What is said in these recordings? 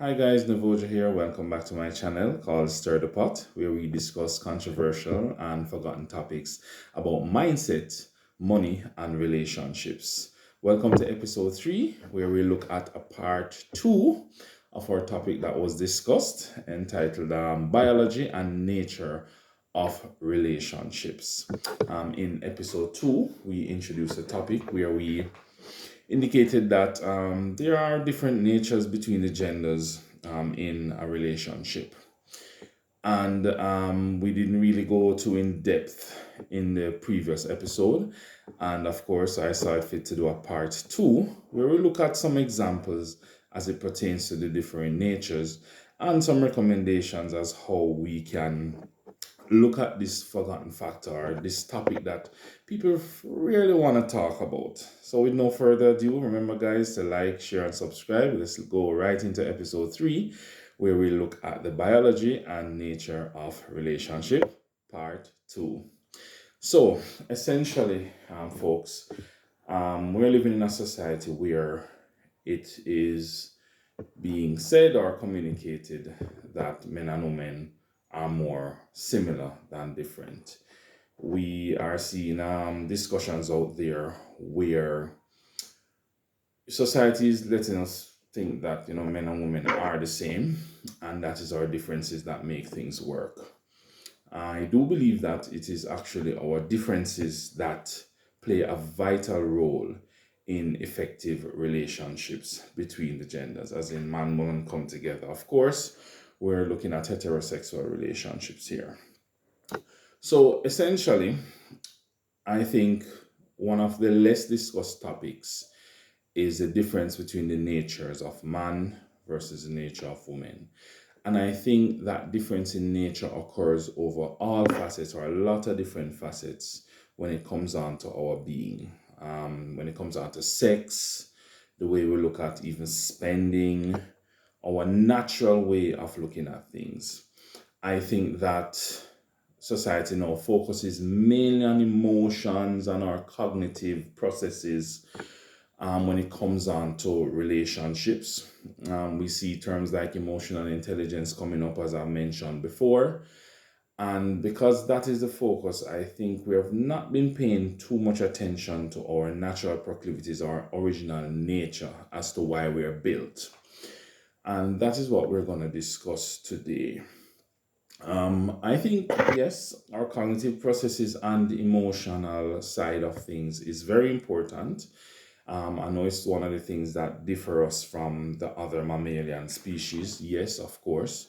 Hi guys, Navoja here. Welcome back to my channel called Stir the Pot, where we discuss controversial and forgotten topics about mindset, money, and relationships. Welcome to episode 3, where we look at a part 2 of our topic that was discussed, entitled Biology and Nature of Relationships. In episode 2, we introduced a topic where we indicated that there are different natures between the genders in a relationship. And we didn't really go too in depth in the previous episode. And of course, I saw it fit to do a part 2 where we look at some examples as it pertains to the different natures and some recommendations as how we can look at this forgotten factor or this topic that people really want to talk about. So, with no further ado, remember, guys, to like, share, and subscribe. Let's go right into episode 3, where we look at the biology and nature of relationship, part 2. So, essentially, folks, we're living in a society where it is being said or communicated that men and women are more similar than different. We are seeing discussions out there where society is letting us think that men and women are the same, and that is our differences that make things work. I do believe that it is actually our differences that play a vital role in effective relationships between the genders, as in man and woman come together. Of course, we're looking at heterosexual relationships here. So essentially, I think one of the less discussed topics is the difference between the natures of man versus the nature of woman. And I think that difference in nature occurs over all facets or a lot of different facets when it comes on to our being. When it comes on to sex, the way we look at even spending, our natural way of looking at things. I think that society now focuses mainly on emotions and our cognitive processes when it comes on to relationships. We see terms like emotional intelligence coming up, as I mentioned before. And because that is the focus, I think we have not been paying too much attention to our natural proclivities, our original nature, as to why we are built. And that is what we're going to discuss today. I think, yes, our cognitive processes and the emotional side of things is very important. I know it's one of the things that differ us from the other mammalian species, yes, of course.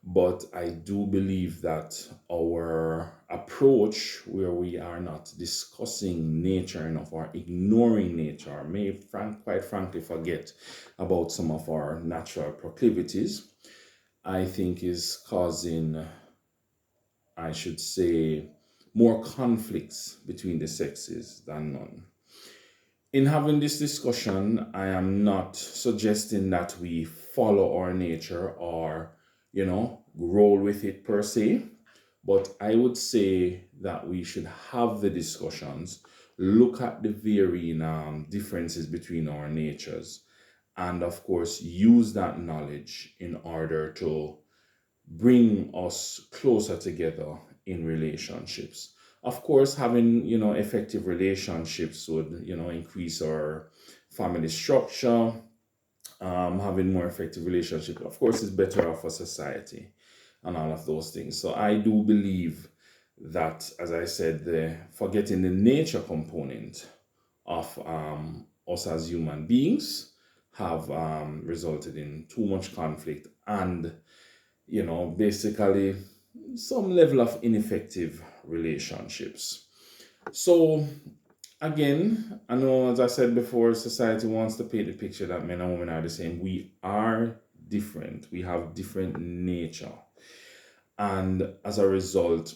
But I do believe that our approach, where we are not discussing nature enough or ignoring nature, or may quite frankly forget about some of our natural proclivities, I think is causing, I should say, more conflicts between the sexes than none. In having this discussion, I am not suggesting that we follow our nature or, roll with it per se, but I would say that we should have the discussions, look at the varying differences between our natures, and of course, use that knowledge in order to bring us closer together in relationships. Of course, having effective relationships would increase our family structure. Having more effective relationships, of course, is better off for society and all of those things. So I do believe that, as I said, the forgetting the nature component of us as human beings have resulted in too much conflict and basically some level of ineffective relationships. So, again, I know, as I said before, society wants to paint the picture that men and women are the same. We are different, we have different nature. And as a result,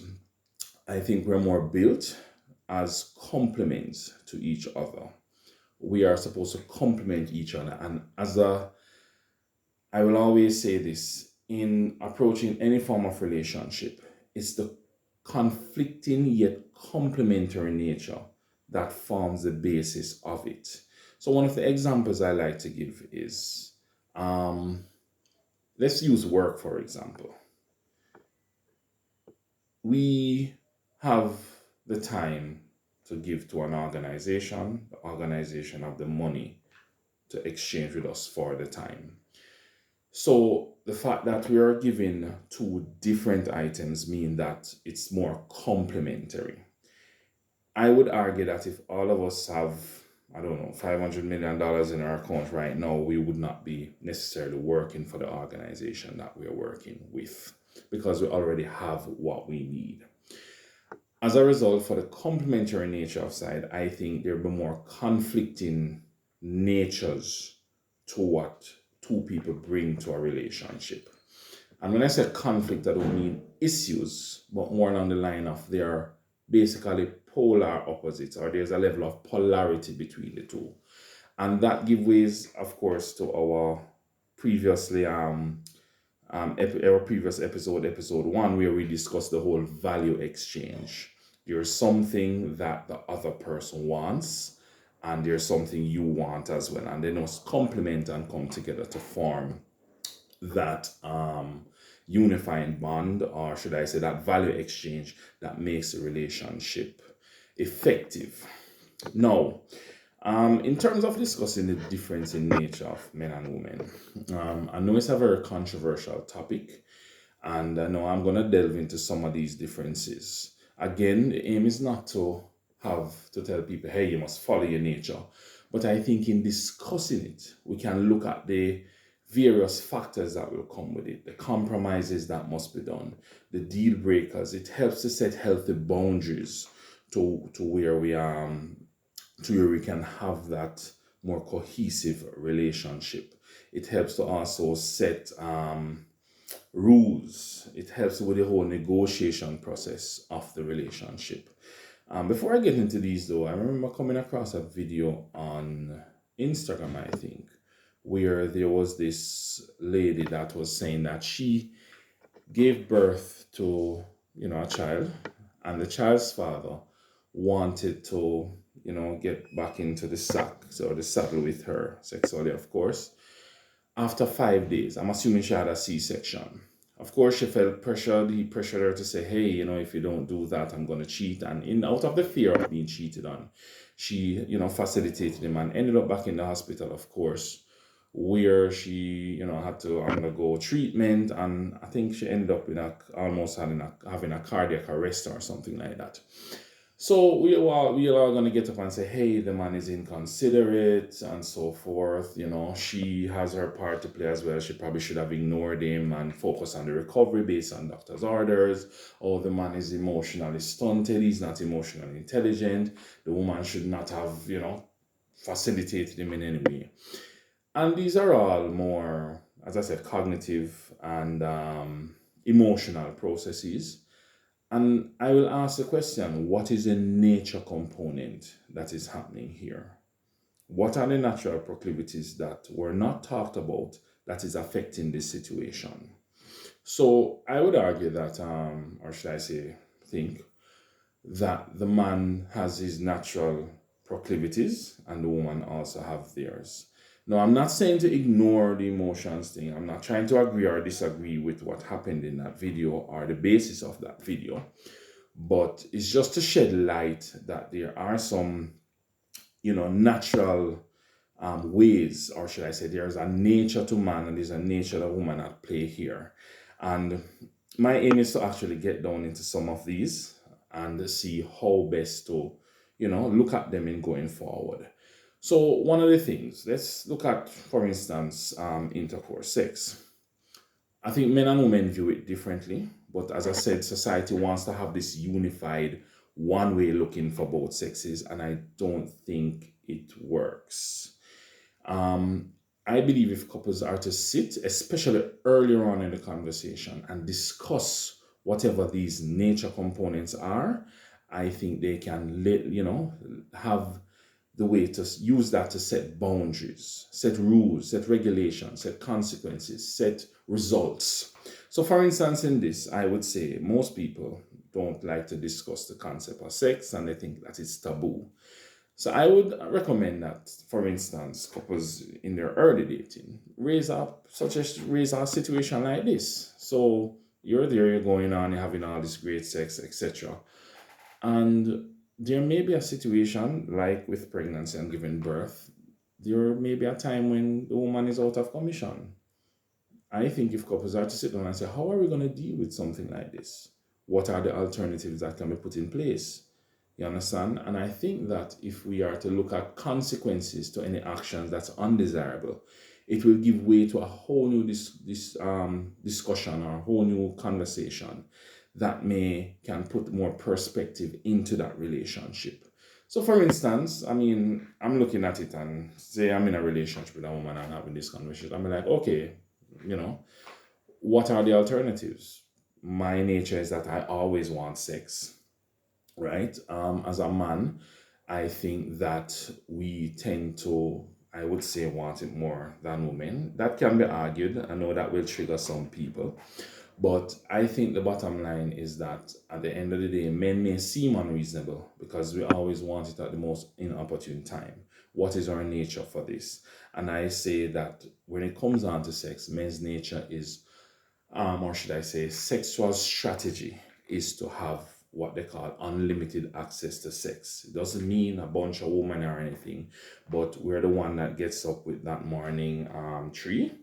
I think we're more built as complements to each other. We are supposed to complement each other. And I will always say this in approaching any form of relationship, it's the conflicting yet complementary nature that forms the basis of it. So, one of the examples I like to give is Let's use work, for example. We have the time to give to an organization. The organization have the money to exchange with us for the time. So the fact that we are giving two different items mean that it's more complementary. I would argue that if all of us have, I don't know, $500 million in our account right now, we would not be necessarily working for the organization that we are working with because we already have what we need. As a result, for the complementary nature of side, I think there will be more conflicting natures to what two people bring to a relationship. And when I say conflict, I don't mean issues, but more along the line of they are basically polar opposites, or there's a level of polarity between the two. And that gives ways, of course, to our previously our previous episode 1, where we discussed the whole value exchange. There's something that the other person wants, and there's something you want as well, and they must complement and come together to form that unifying bond, or should I say that value exchange that makes the relationship effective. Now, in terms of discussing the difference in nature of men and women, I know it's a very controversial topic, and I know I'm going to delve into some of these differences. Again, the aim is not to have to tell people, hey, you must follow your nature. But I think in discussing it, we can look at the various factors that will come with it, the compromises that must be done, the deal breakers. It helps to set healthy boundaries to where we can have that more cohesive relationship. It helps to also set rules. It helps with the whole negotiation process of the relationship. Before I get into these though, I remember coming across a video on Instagram, I think, where there was this lady that was saying that she gave birth to, a child, and the child's father wanted to, get back into the saddle with her sexually, of course. After 5 days, I'm assuming she had a C-section. Of course, she felt pressured. He pressured her to say, hey, if you don't do that, I'm going to cheat. And out of the fear of being cheated on, she, facilitated him and ended up back in the hospital, of course, where she, had to undergo treatment. And I think she ended up almost having a cardiac arrest or something like that. So we are going to get up and say, hey, the man is inconsiderate and so forth. She has her part to play as well. She probably should have ignored him and focused on the recovery based on doctor's orders. Oh, the man is emotionally stunted. He's not emotionally intelligent. The woman should not have, facilitated him in any way. And these are all more, as I said, cognitive and emotional processes. And I will ask the question, what is the nature component that is happening here? What are the natural proclivities that were not talked about that is affecting this situation? So I would argue that, or should I say, think that the man has his natural proclivities and the woman also have theirs. Now, I'm not saying to ignore the emotions thing. I'm not trying to agree or disagree with what happened in that video or the basis of that video. But it's just to shed light that there are some, natural ways, or should I say, there's a nature to man and there's a nature to woman at play here. And my aim is to actually get down into some of these and see how best to, look at them in going forward. So one of the things, let's look at, for instance, intercourse, sex. I think men and women view it differently, but as I said, society wants to have this unified one way looking for both sexes, and I don't think it works. I believe if couples are to sit, especially earlier on in the conversation, and discuss whatever these nature components are, I think they can have the way to use that to set boundaries, set rules, set regulations, set consequences, set results. So for instance, in this, I would say most people don't like to discuss the concept of sex and they think that it's taboo. So I would recommend that, for instance, couples in their early dating raise a situation like this. So you're there, you're going on, you're having all this great sex, etc. And there may be a situation like with pregnancy and giving birth. There may be a time when the woman is out of commission. I think if couples are to sit down and say, how are we going to deal with something like this? What are the alternatives that can be put in place? You understand? And I think that if we are to look at consequences to any actions that's undesirable, it will give way to a whole new discussion or a whole new conversation that may can put more perspective into that relationship. So, for instance, I mean, I'm looking at it and say I'm in a relationship with a woman and having this conversation. I'm like, okay, you know, what are the alternatives? My nature is that I always want sex, right? As a man, I think that we tend to, I would say, want it more than women. That can be argued. I know that will trigger some people. But I think the bottom line is that at the end of the day, men may seem unreasonable because we always want it at the most inopportune time. What is our nature for this? And I say that when it comes down to sex, men's nature is or should I say, sexual strategy is to have what they call unlimited access to sex. It doesn't mean a bunch of women or anything, but we're the one that gets up with that morning tree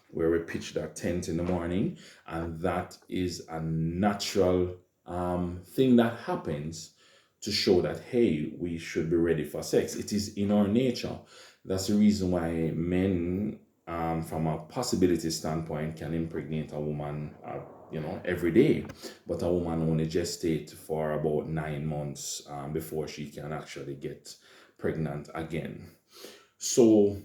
where we pitch that tent in the morning, and that is a natural thing that happens to show that hey, we should be ready for sex. It is in our nature. That's the reason why men from a possibility standpoint, can impregnate a woman, every day, but a woman only gestate for about 9 months before she can actually get pregnant again. So,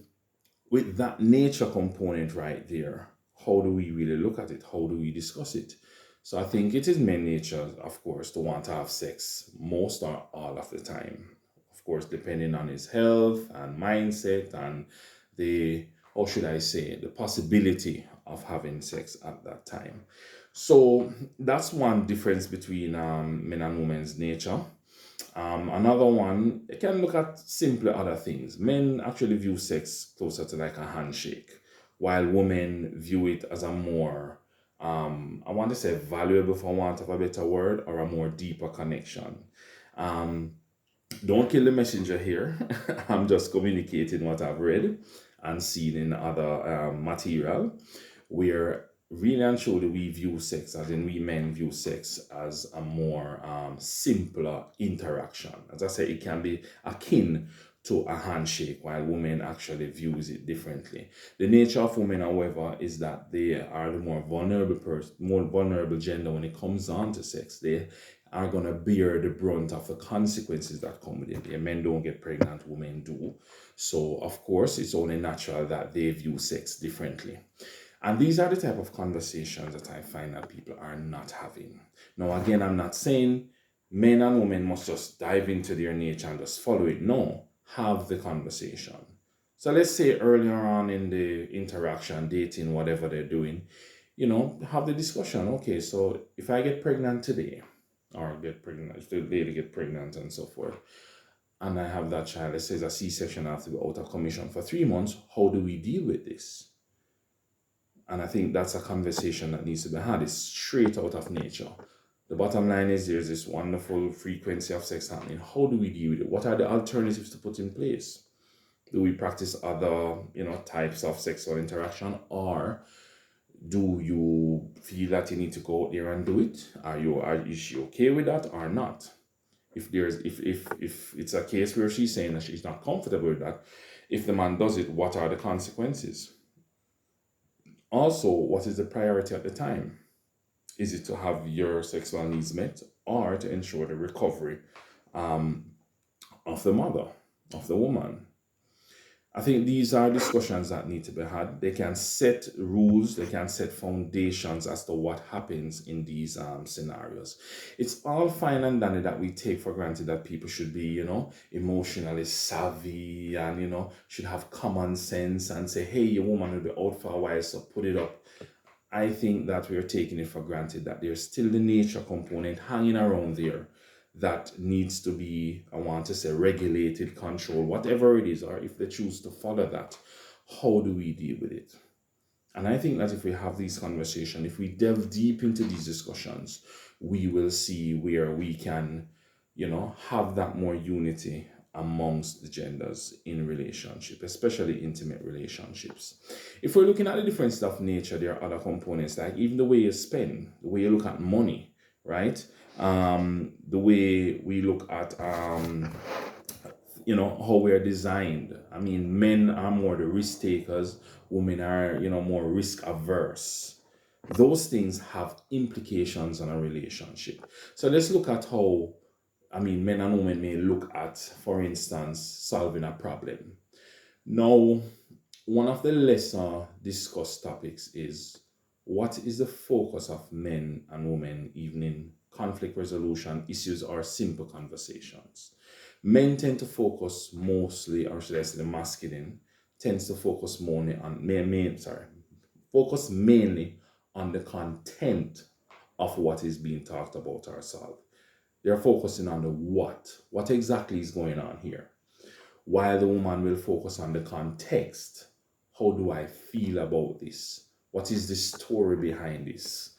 with that nature component right there, how do we really look at it? How do we discuss it? So, I think it is men's nature, of course, to want to have sex most or all of the time. Of course, depending on his health and mindset and the, how should I say, the possibility of having sex at that time. So that's one difference between men and women's nature. Another one, you can look at simply other things. Men actually view sex closer to like a handshake, while women view it as a more, I want to say valuable for want of a better word, or a more deeper connection. Um, don't kill the messenger here. I'm just communicating what I've read and seen in other material, where really and truly we view sex, as in we men view sex as a more simpler interaction. As I say, it can be akin to a handshake, while women actually views it differently. The nature of women, however, is that they are the more vulnerable more vulnerable gender when it comes on to sex. They are gonna bear the brunt of the consequences that come with it. Yeah, men don't get pregnant, women do. So of course, it's only natural that they view sex differently. And these are the type of conversations that I find that people are not having. Now, again, I'm not saying men and women must just dive into their nature and just follow it. No, have the conversation. So let's say earlier on in the interaction, dating, whatever they're doing, have the discussion. Okay, so if I get pregnant today, or get pregnant, if the lady get pregnant and so forth, and I have that child, let's say it's a C-section, I have to be out of commission for 3 months, how do we deal with this? And I think that's a conversation that needs to be had. It's straight out of nature. The bottom line is there's this wonderful frequency of sex happening. How do we deal with it? What are the alternatives to put in place? Do we practice other, types of sexual interaction, or do you feel that you need to go out there and do it? Is she okay with that or not? If it's a case where she's saying that she's not comfortable with that, if the man does it, what are the consequences? Also, what is the priority at the time? Is it to have your sexual needs met, or to ensure the recovery um, of the mother, of the woman? I think these are discussions that need to be had. They can set rules, they can set foundations as to what happens in these scenarios. It's all fine and dandy that we take for granted that people should be, emotionally savvy and, should have common sense and say, hey, your woman will be out for a while, so put it up. I think that we're taking it for granted that there's still the nature component hanging around there that needs to be, I want to say, regulated, controlled, whatever it is, or if they choose to follow that, how do we deal with it? And I think that if we have these conversations, if we delve deep into these discussions, we will see where we can, have that more unity amongst the genders in relationship, especially intimate relationships. If we're looking at the differences of nature, there are other components like even the way you spend, the way you look at money, right? The way we look at how we're designed. I mean, men are more the risk takers, women are, more risk averse. Those things have implications on a relationship. So let's look at how, I mean, men and women may look at, for instance, solving a problem. Now, one of the lesser discussed topics is what is the focus of men and women, even in conflict resolution issues or simple conversations. Men tend to focus mostly, or should I say the masculine, tends to focus mainly on focus mainly on the content of what is being talked about or solved. They're focusing on the what exactly is going on here. While the woman will focus on the context. How do I feel about this? What is the story behind this?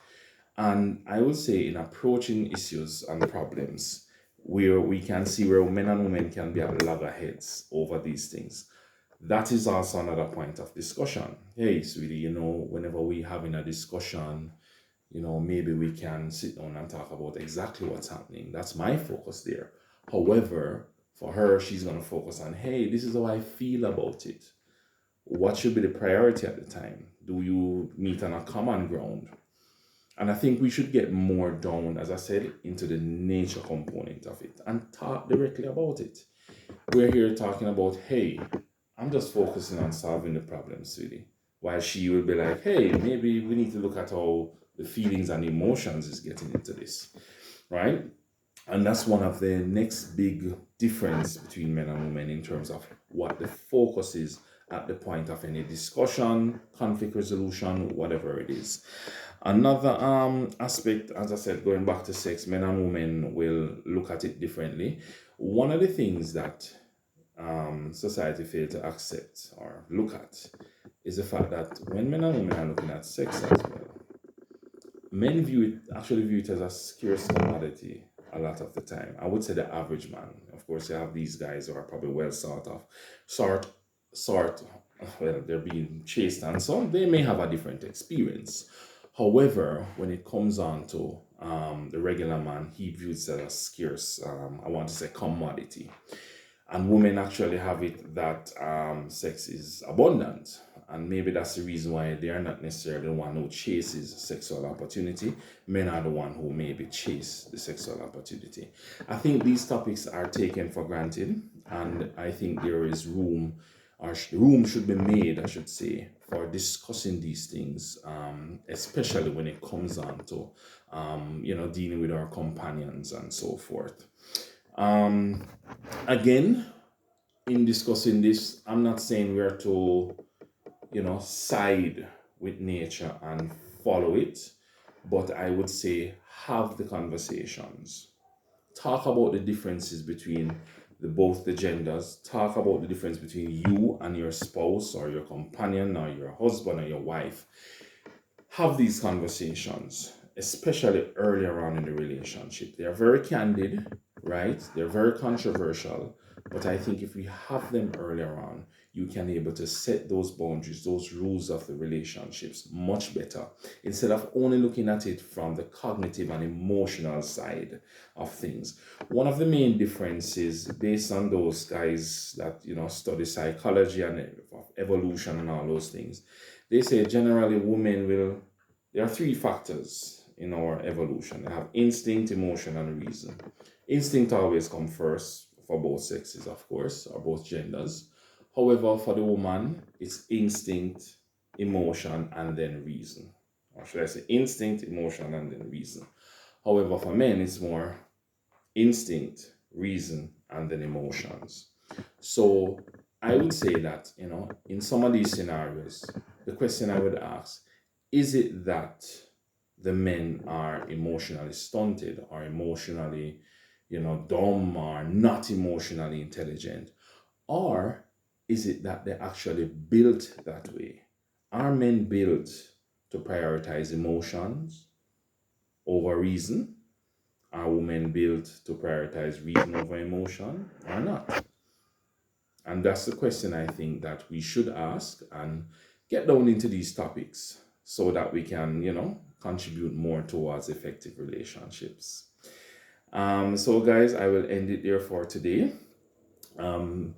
And I would say in approaching issues and problems, where we can see where men and women can be at loggerheads over these things. That is also another point of discussion. Hey, sweetie, whenever we having a discussion, maybe we can sit down and talk about exactly what's happening. That's my focus there. However, for her, she's going to focus on, hey, this is how I feel about it. What should be the priority at the time? Do you meet on a common ground? And I think we should get more down, as I said, into the nature component of it and talk directly about it. We're here talking about, hey, I'm just focusing on solving the problem, sweetie. While she will be like, hey, maybe we need to look at how the feelings and emotions is getting into this, right? And that's one of the next big difference between men and women in terms of what the focus is at the point of any discussion, conflict resolution, whatever it is. Another aspect, as I said, going back to sex, men and women will look at it differently. One of the things that society fail to accept or look at is the fact that when men and women are looking at sex as well, men actually view it as a scarce commodity a lot of the time. I would say the average man. Of course, you have these guys who are probably well sort, well, they're being chased and so they may have a different experience. However, when it comes on to the regular man, he views it as scarce, I want to say commodity. And women actually have it that sex is abundant, and maybe that's the reason why they are not necessarily the one who chases sexual opportunity. Men are the one who maybe chase the sexual opportunity. I think these topics are taken for granted, and I think there is room, or room should be made, I should say, for discussing these things, especially when it comes on to dealing with our companions and so forth. um, Again, in discussing this, I'm not saying we are to, side with nature and follow it, but I would say have the conversations. Talk about the differences between both the genders. Talk about the difference between you and your spouse or your companion or your husband or your wife. Have these conversations, especially earlier on in the relationship. They are very candid, right? They're very controversial, but I think if we have them earlier on, you can be able to set those boundaries, those rules of the relationships much better, instead of only looking at it from the cognitive and emotional side of things. One of the main differences, based on those guys that study psychology and evolution and all those things, they say generally women will, there are three factors in our evolution. They have instinct, emotion, and reason. Instinct always comes first for both sexes, of course, or both genders. However, for the woman, it's instinct, emotion, and then reason. Or should I say instinct, emotion, and then reason. However, for men, it's more instinct, reason, and then emotions. So I would say that, in some of these scenarios, the question I would ask, is it that the men are emotionally stunted or emotionally, dumb or not emotionally intelligent? Or is it that they're actually built that way? Are men built to prioritize emotions over reason? Are women built to prioritize reason over emotion or not? And that's the question I think that we should ask and get down into these topics so that we can, contribute more towards effective relationships. So, guys, I will end it there for today. Um,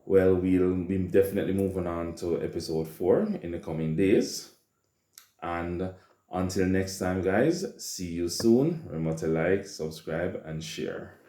well, we'll be definitely moving on to episode 4 in the coming days. And until next time, guys, see you soon. Remember to like, subscribe, and share.